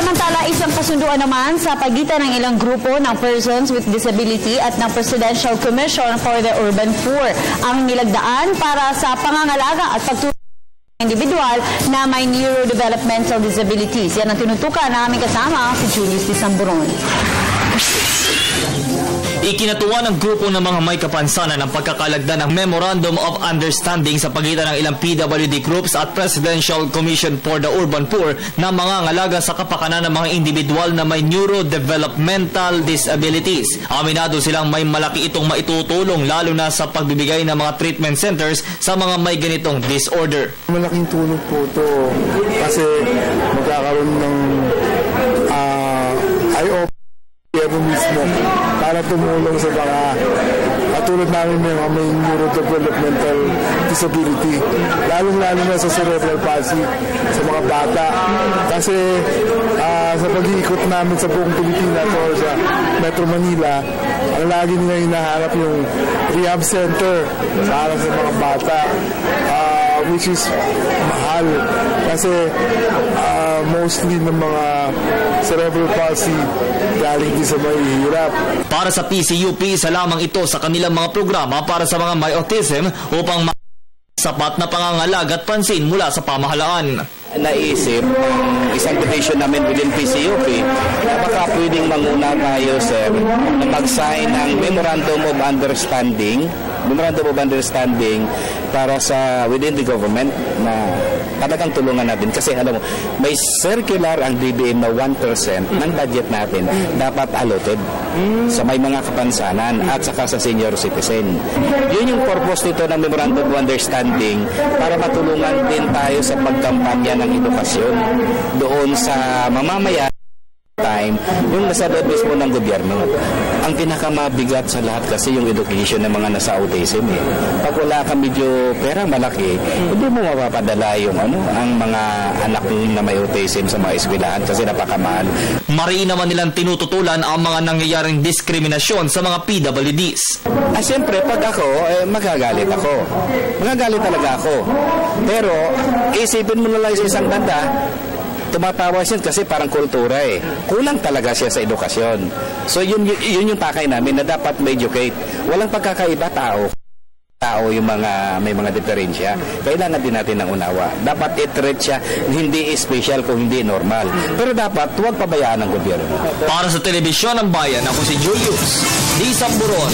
Samantala, isang kasunduan naman sa pagitan ng ilang grupo ng persons with disability at ng Presidential Commission for the Urban Poor ang nilagdaan para sa pangangalaga at pagtulong ng individual na may neurodevelopmental disabilities. Yan ang tinutukan na aming kasama si Julius Disamburon. Ikinatuwa ng grupo ng mga may kapansanan ang pagkakalagda ng Memorandum of Understanding sa pagitan ng ilang PWD groups at Presidential Commission for the Urban Poor na mangangalaga sa kapakanan ng mga individual na may neurodevelopmental disabilities. Aminado silang may malaki itong maitutulong lalo na sa pagbibigay ng mga treatment centers sa mga may ganitong disorder. Malaking tulong po ito kasi magkakaroon ng eye-opener mismo para tumulong sa mga katulad namin mga may neurodevelopmental disability, lalong-lalo na sa cerebral palsy sa mga bata. Kasi sa pag-iikot namin sa buong Pilipinas o sa Metro Manila, ang lagi nila hinahanap yung rehab center para sa mga bata, which is mahal kasi mostly ng mga cerebral palsy galing din sa mahihirap. Para sa PCUP, isa lamang ito sa kanilang mga programa para sa mga may autism upang sapat na pangangalaga at pansin mula sa pamahalaan. Naisip ang isang division namin within PCUP na baka pwedeng manguna tayo, sir, na mag-sign ng Memorandum of Understanding para sa within the government na talagang tulungan natin. Kasi alam mo, may circular ang DBM na 1% ng budget natin dapat allotted sa may mga kapansanan at saka sa senior citizen. Yun yung purpose nito ng Memorandum of Understanding para matulungan din tayo sa pagkampanya ng edukasyon doon sa mamamayan time yung nasa loob mismo ng gobyerno. Ang pinakamabigat sa lahat kasi yung education ng mga nasa autism. Pag wala ka medyo pera malaki, hindi mo mapapadala yung ang mga anak na may autism sa mga eskwelahan kasi napakamahal. Mariin naman nilang tinututulan ang mga nangyayaring diskriminasyon sa mga PWDs. Siyempre, pag ako, magagalit ako. Magagalit talaga ako. Pero, isipin mo na lang sa isang banda, tumatawa siya kasi parang kultura eh. Kulang talaga siya sa edukasyon. So yun yung pakay namin na dapat ma-educate. Walang pagkakaiba tao yung may mga diferensya. Kailangan din natin ng unawa. Dapat i-treat siya hindi special kung hindi normal. Pero dapat huwag pabayaan ng gobyerno. Para sa Telebisyon ng Bayan, ako si Julius Disamburon.